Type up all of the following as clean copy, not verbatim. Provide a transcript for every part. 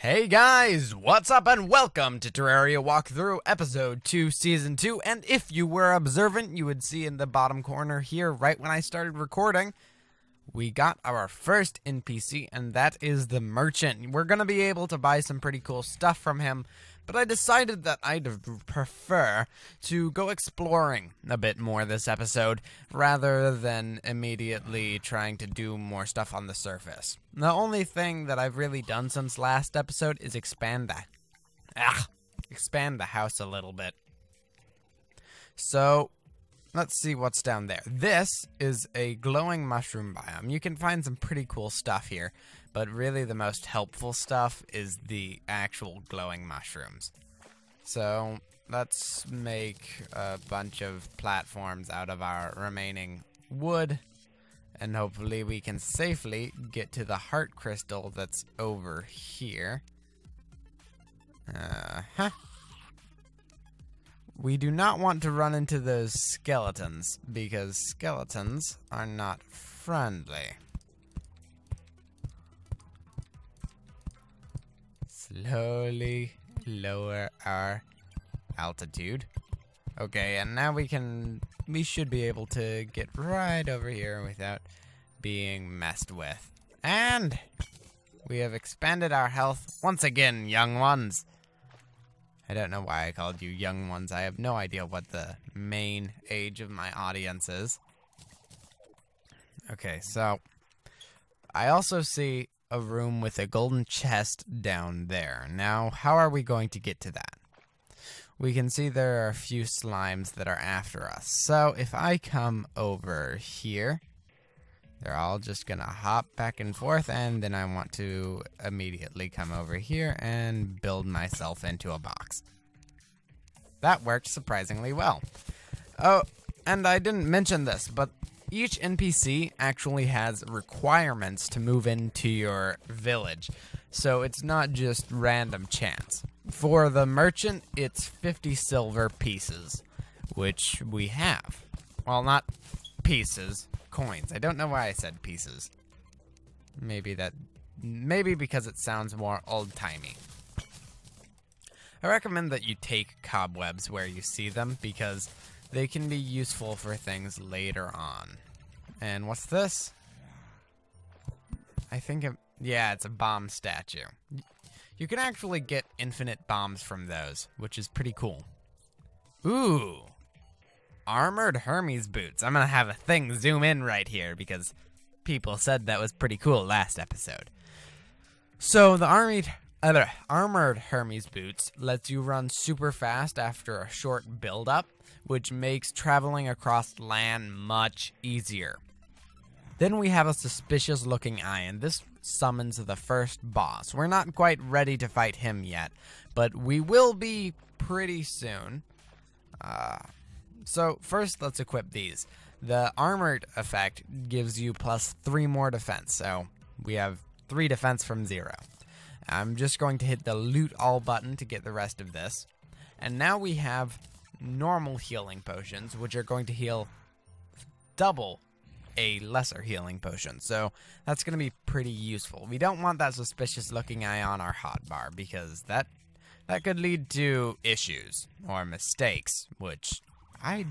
Hey guys, what's up and welcome to Terraria Walkthrough Episode 2, Season 2, and if you were observant, you would see in the bottom corner here, right when I started recording, we got our first NPC, and that is the Merchant. We're going to be able to buy some pretty cool stuff from him, but I decided that I'd prefer to go exploring a bit more this episode, rather than immediately trying to do more stuff on the surface. The only thing that I've really done since last episode is expand the house a little bit. So, let's see what's down there. This is a glowing mushroom biome. You can find some pretty cool stuff here, but really the most helpful stuff is the actual glowing mushrooms. So, let's make a bunch of platforms out of our remaining wood, and hopefully we can safely get to the heart crystal that's over here. We do not want to run into those skeletons, because skeletons are not friendly. Slowly lower our altitude. Okay, and now we should be able to get right over here without being messed with. And we have expanded our health once again, young ones. I don't know why I called you young ones. I have no idea what the main age of my audience is. Okay, so I also see a room with a golden chest down there. Now, how are we going to get to that? We can see there are a few slimes that are after us. So if I come over here, they're all just gonna hop back and forth, and then I want to immediately come over here and build myself into a box. That worked surprisingly well. Oh, and I didn't mention this, but each NPC actually has requirements to move into your village. So it's not just random chance. For the merchant, it's 50 silver pieces, which we have. Well, not pieces. Coins. I don't know why I said pieces. Maybe because it sounds more old-timey. I recommend that you take cobwebs where you see them, because they can be useful for things later on. And what's this? Yeah, it's a bomb statue. You can actually get infinite bombs from those, which is pretty cool. Ooh! Armored Hermes boots. I'm gonna have a thing zoom in right here because people said that was pretty cool last episode. So the armored Hermes boots lets you run super fast after a short build-up, which makes traveling across land much easier. Then we have a suspicious looking eye, and this summons the first boss. We're not quite ready to fight him yet, but we will be pretty soon. So first, let's equip these. The armored effect gives you +3 more defense, so we have 3 defense from 0. I'm just going to hit the loot all button to get the rest of this. And now we have normal healing potions, which are going to heal double a lesser healing potion. So that's going to be pretty useful. We don't want that suspicious looking eye on our hotbar, because that could lead to issues or mistakes, which I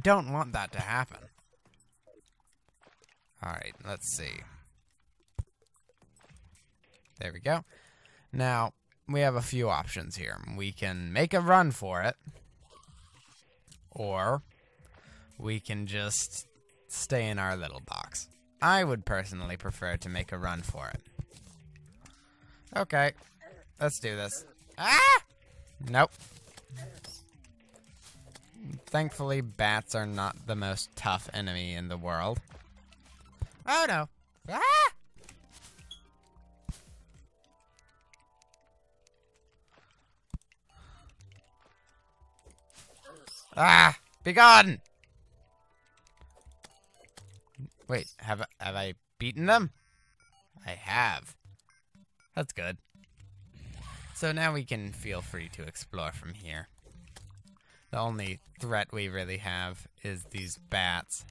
don't want that to happen. Alright, let's see. There we go. Now, we have a few options here. We can make a run for it, or we can just stay in our little box. I would personally prefer to make a run for it. Okay, let's do this. Ah! Nope. Thankfully, bats are not the most tough enemy in the world. Oh no! Ah! Ah! Be gone! Wait, have I beaten them? I have. That's good. So now we can feel free to explore from here. The only threat we really have is these bats.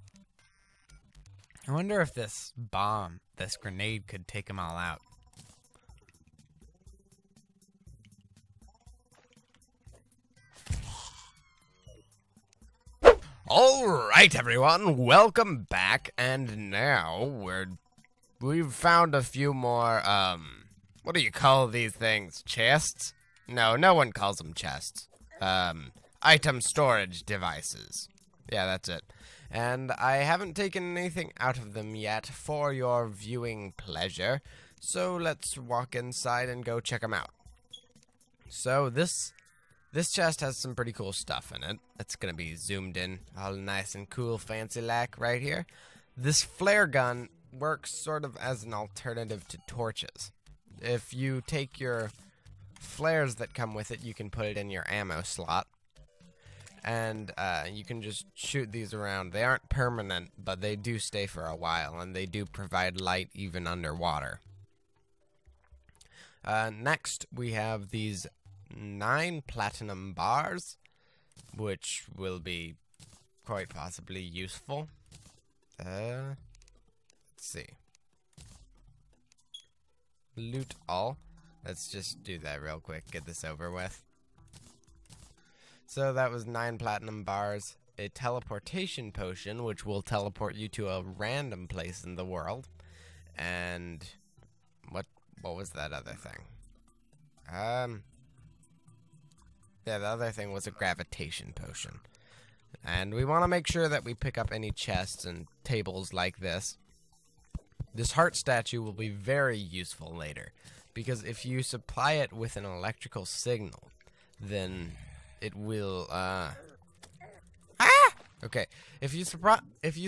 I wonder if this grenade could take them all out. Alright everyone, welcome back, and now we've found a few more, what do you call these things? Chests? No one calls them chests. Item storage devices. Yeah, that's it. And I haven't taken anything out of them yet for your viewing pleasure, so let's walk inside and go check them out. So this chest has some pretty cool stuff in it. It's gonna be zoomed in, all nice and cool, fancy like right here. This flare gun works sort of as an alternative to torches. If you take your flares that come with it, you can put it in your ammo slot. And you can just shoot these around. They aren't permanent, but they do stay for a while, and they do provide light even underwater. Next, we have these 9 platinum bars, which will be quite possibly useful. Let's see. Loot all. Let's just do that real quick, get this over with. So that was 9 platinum bars, a teleportation potion, which will teleport you to a random place in the world, and what was that other thing? Yeah, the other thing was a gravitation potion. And we want to make sure that we pick up any chests and tables like this. This heart statue will be very useful later, because if you supply it with an electrical signal, then it will, Okay, if you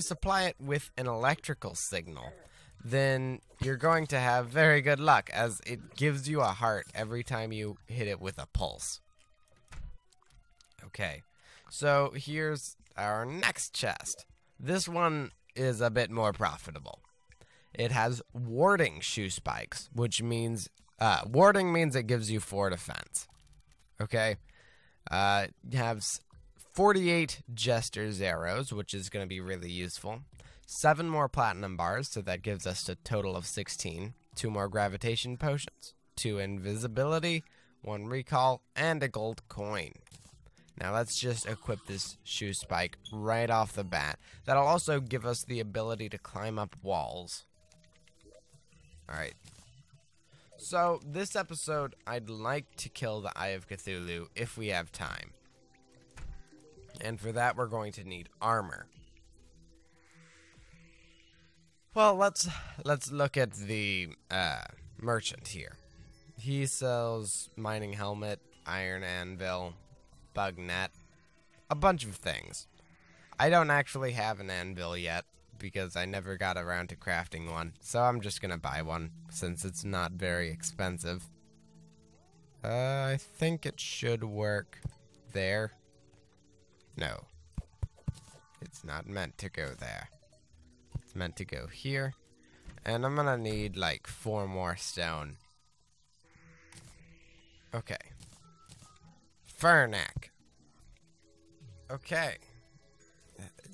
supply it with an electrical signal, then you're going to have very good luck, as it gives you a heart every time you hit it with a pulse. Okay, so here's our next chest. This one is a bit more profitable. It has warding shoe spikes, which means, warding means it gives you 4 defense. Okay, it has 48 Jester's arrows, which is going to be really useful. 7 more platinum bars, so that gives us a total of 16. 2 more gravitation potions, 2 invisibility, 1 recall, and a gold coin. Now let's just equip this shoe spike right off the bat. That'll also give us the ability to climb up walls. Alright. So this episode, I'd like to kill the Eye of Cthulhu if we have time. And for that, we're going to need armor. Well, let's look at the merchant here. He sells mining helmet, iron anvil, bug net, a bunch of things. I don't actually have an anvil yet because I never got around to crafting one, so I'm just gonna buy one since it's not very expensive. I think it should work there. No, it's not meant to go there. It's meant to go here, and I'm gonna need like 4 more stone. Okay. Furnac. Okay.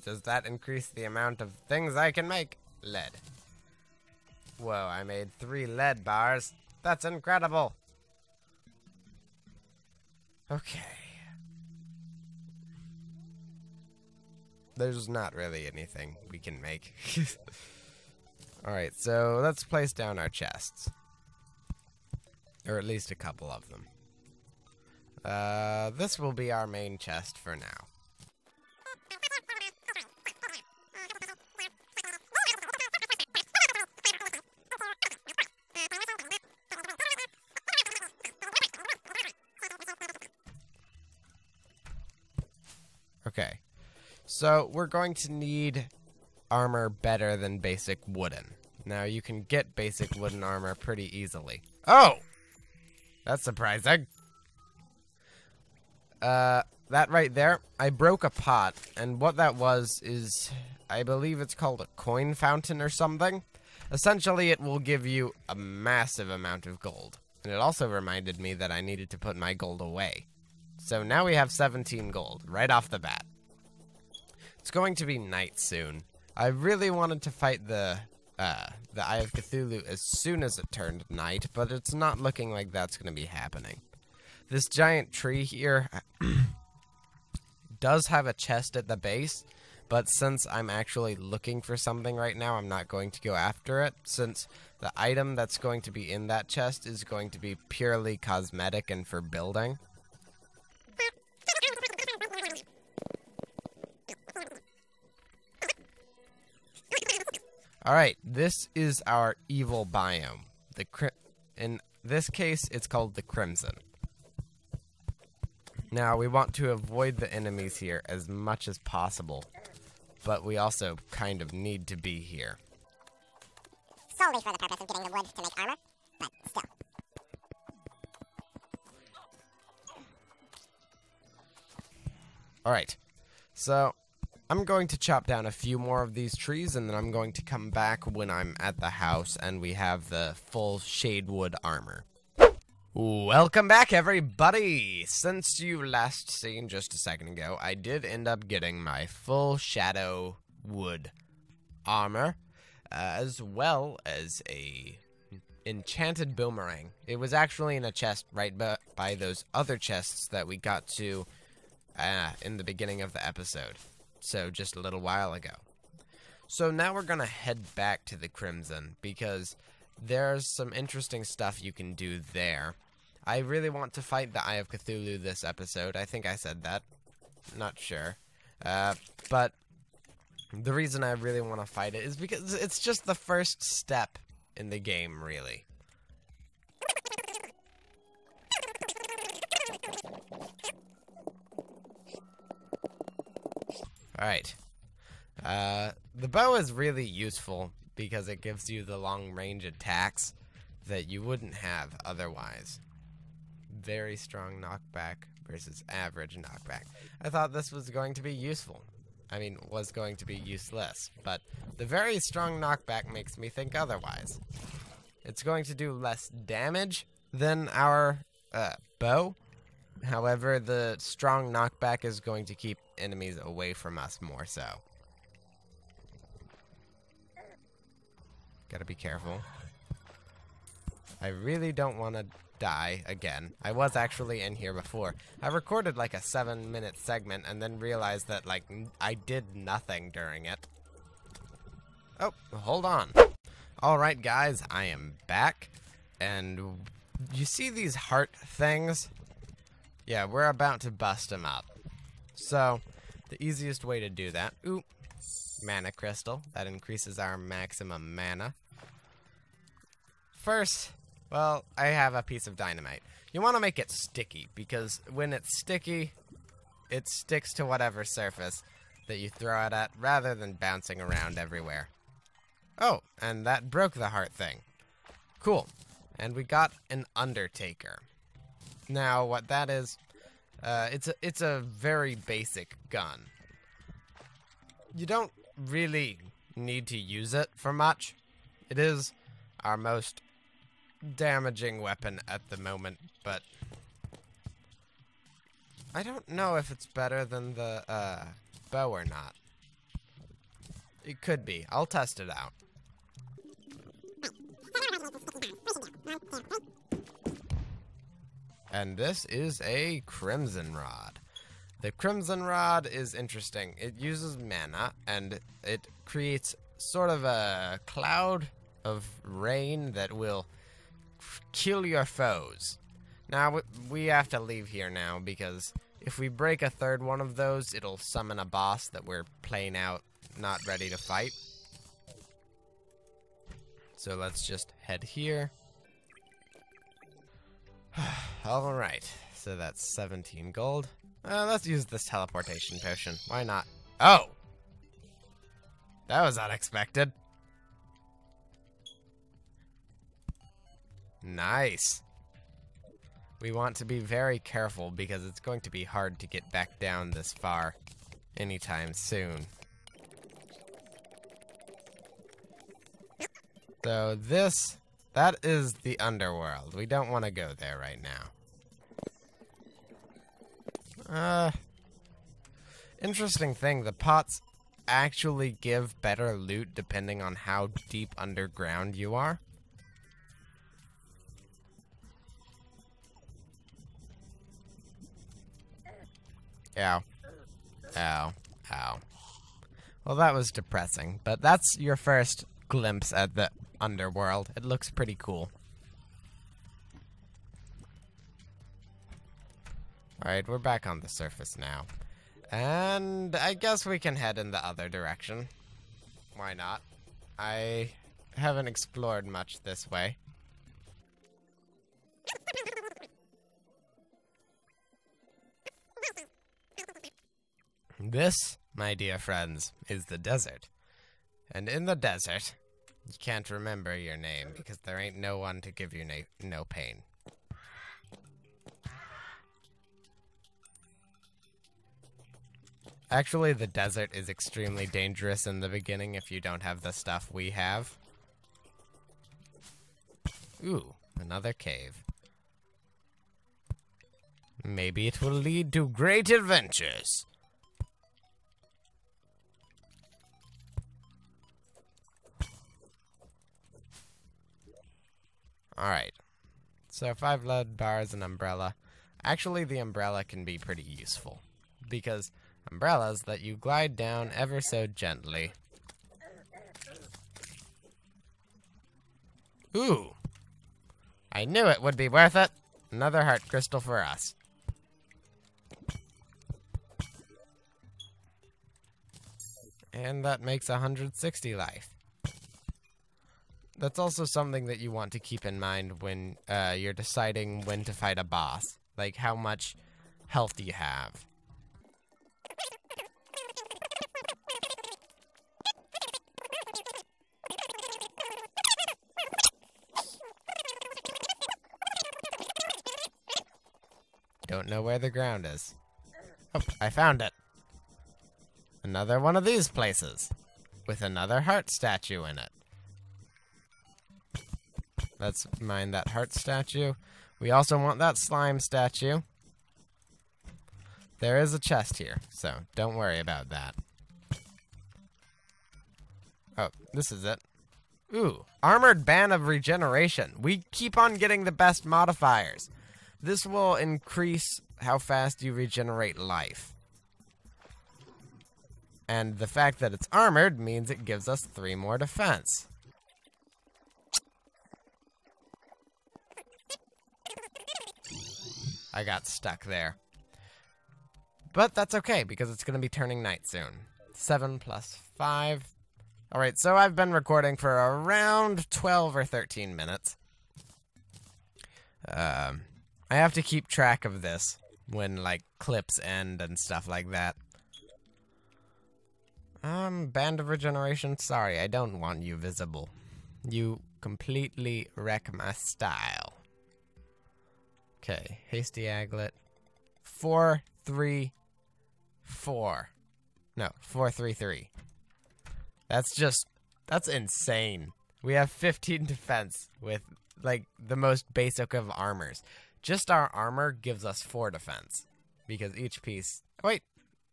Does that increase the amount of things I can make? Lead. Whoa, I made 3 lead bars. That's incredible. Okay. There's not really anything we can make. Alright, so let's place down our chests. Or at least a couple of them. This will be our main chest for now. Okay, so we're going to need armor better than basic wooden. Now, you can get basic wooden armor pretty easily. Oh! That's surprising. That right there, I broke a pot, and what that was is, I believe it's called a coin fountain or something. Essentially, it will give you a massive amount of gold. And it also reminded me that I needed to put my gold away. So now we have 17 gold, right off the bat. It's going to be night soon. I really wanted to fight the Eye of Cthulhu as soon as it turned night, but it's not looking like that's going to be happening. This giant tree here does have a chest at the base, But since I'm actually looking for something right now, I'm not going to go after it, since the item that's going to be in that chest is going to be purely cosmetic and for building. Alright, this is our evil biome. In this case, it's called the Crimson. Now, we want to avoid the enemies here as much as possible, but we also kind of need to be here. Solely for the purpose of getting the wood to make armor, but still. Alright, so I'm going to chop down a few more of these trees, and then I'm going to come back when I'm at the house and we have the full shadewood armor. Welcome back, everybody! Since you last seen just a second ago, I did end up getting my full shadow wood armor, as well as a enchanted boomerang. It was actually in a chest right by those other chests that we got to in the beginning of the episode. So just a little while ago. So now we're gonna head back to the Crimson because there's some interesting stuff you can do there. I really want to fight the Eye of Cthulhu this episode. I think I said that. Not sure. But the reason I really want to fight it is because it's just the first step in the game, really. Alright. The bow is really useful because it gives you the long-range attacks that you wouldn't have otherwise. Very strong knockback versus average knockback. I thought this was going to be useful. I mean, was going to be useless, but the very strong knockback makes me think otherwise. It's going to do less damage than our bow. However, the strong knockback is going to keep enemies away from us more so. Gotta be careful. I really don't want to die again. I was actually in here before. I recorded like a 7-minute segment and then realized that like I did nothing during it. Oh, hold on. Alright guys, I am back. And you see these heart things? Yeah, we're about to bust them up. So, the easiest way to do that... Ooh, mana crystal. That increases our maximum mana. First, well, I have a piece of dynamite. You want to make it sticky, because when it's sticky, it sticks to whatever surface that you throw it at, rather than bouncing around everywhere. Oh, and that broke the heart thing. Cool. And we got an Undertaker. Now, what that is, it's a very basic gun. You don't really need to use it for much. It is our most damaging weapon at the moment, but I don't know if it's better than the bow or not. It could be. I'll test it out. And this is a Crimson Rod. The Crimson Rod is interesting. It uses mana, and it creates sort of a cloud of rain that will kill your foes. Now, we have to leave here now, because if we break a third one of those, it'll summon a boss that we're playing out, not ready to fight. So let's just head here. Alright, so that's 17 gold. Let's use this teleportation potion. Why not? Oh! That was unexpected. Nice. We want to be very careful because it's going to be hard to get back down this far anytime soon. So that is the underworld. We don't want to go there right now. Interesting thing, the pots actually give better loot depending on how deep underground you are. Ow. Ow. Ow. Well, that was depressing, but that's your first glimpse at the underworld. It looks pretty cool. Alright, we're back on the surface now. And I guess we can head in the other direction. Why not? I haven't explored much this way. This, my dear friends, is the desert. And in the desert, you can't remember your name because there ain't no one to give you no pain. Actually, the desert is extremely dangerous in the beginning if you don't have the stuff we have. Ooh, another cave. Maybe it will lead to great adventures. Alright, so 5 lead bars and umbrella. Actually, the umbrella can be pretty useful, because umbrellas let you glide down ever so gently. Ooh! I knew it would be worth it! Another heart crystal for us. And that makes 160 life. That's also something that you want to keep in mind when you're deciding when to fight a boss. Like, how much health do you have? Don't know where the ground is. Oh, I found it. Another one of these places. With another heart statue in it. Let's mine that heart statue. We also want that slime statue. There is a chest here, so don't worry about that. Oh, this is it. Ooh, Armored Band of Regeneration. We keep on getting the best modifiers. This will increase how fast you regenerate life. And the fact that it's armored means it gives us 3 more defense. I got stuck there. But that's okay, because it's going to be turning night soon. 7 plus 5. Alright, so I've been recording for around 12 or 13 minutes. I have to keep track of this when, like, clips end and stuff like that. Band of Regeneration, sorry, I don't want you visible. You completely wreck my style. Okay, Hasty Aglet. 4, 3, 4. No, 4, 3, 3. That's insane. We have 15 defense with, like, the most basic of armors. Just our armor gives us 4 defense. Because each piece... Wait.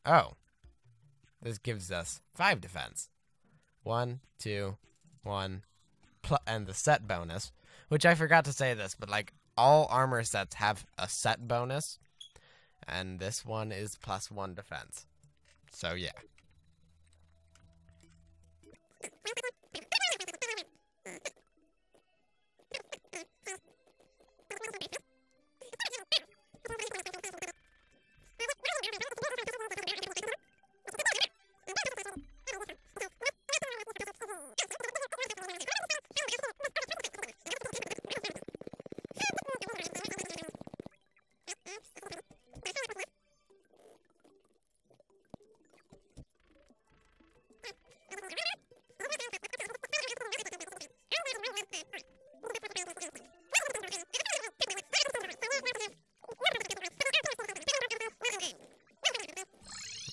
Oh. This gives us 5 defense. 1, 2, 1. And the set bonus. Which I forgot to say this, but, like, all armor sets have a set bonus. And this one is plus 1 defense. So, yeah.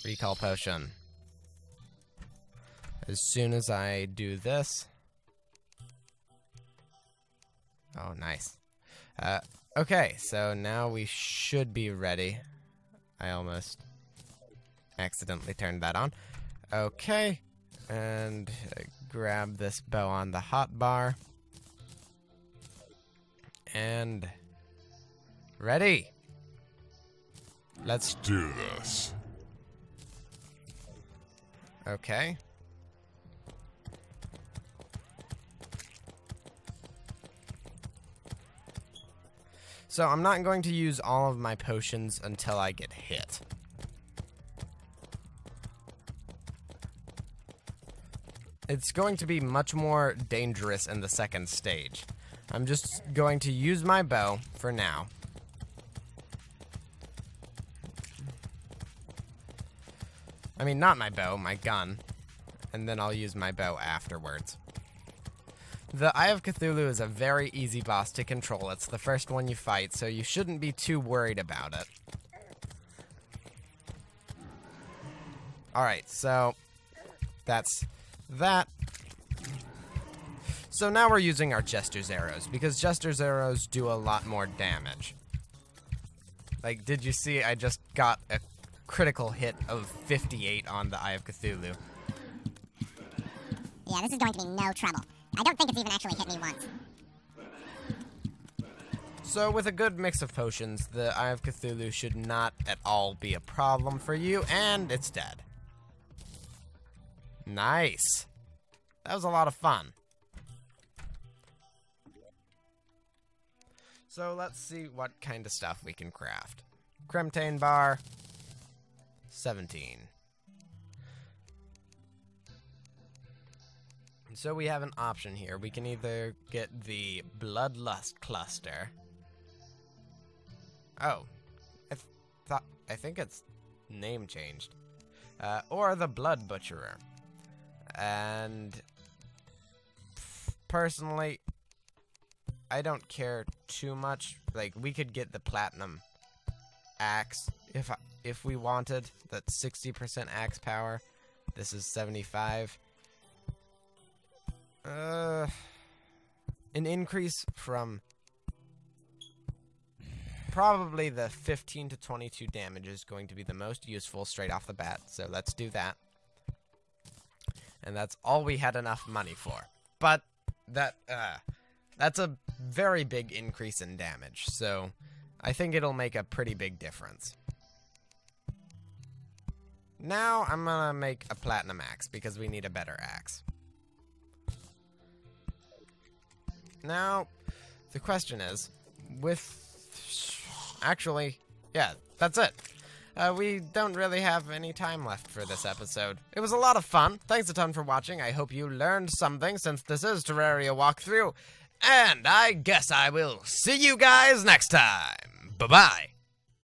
Recall potion. As soon as I do this... Oh, nice. Okay, so now we should be ready. I almost accidentally turned that on. Okay, and grab this bow on the hotbar. And... ready! Let's do this. Okay, So I'm not going to use all of my potions until I get hit. It's going to be much more dangerous in the second stage. I'm just going to use my bow for now. I mean, not my bow, my gun. And then I'll use my bow afterwards. The Eye of Cthulhu is a very easy boss to control. It's the first one you fight, so you shouldn't be too worried about it. Alright, so that's that. So now we're using our Jester's arrows, because Jester's arrows do a lot more damage. Like, did you see I just got a critical hit of 58 on the Eye of Cthulhu? Yeah, this is going to be no trouble. I don't think it's even actually hit me once. So with a good mix of potions, the Eye of Cthulhu should not at all be a problem for you, and it's dead. Nice. That was a lot of fun. So let's see what kind of stuff we can craft. Cremtane bar, 17. So we have an option here. We can either get the Bloodlust Cluster. Oh, I think it's name changed. Or the Blood Butcherer. And personally, I don't care too much. Like, we could get the Platinum Axe if we wanted. That's 60% axe power. This is 75. An increase from probably the 15 to 22 damage is going to be the most useful straight off the bat. So let's do that. And that's all we had enough money for. But that's a very big increase in damage. So I think it'll make a pretty big difference. Now I'm gonna make a Platinum Axe because we need a better axe. Now, the question is, actually, yeah, that's it. We don't really have any time left for this episode. It was a lot of fun. Thanks a ton for watching. I hope you learned something since this is Terraria walkthrough. And I guess I will see you guys next time. Bye-bye.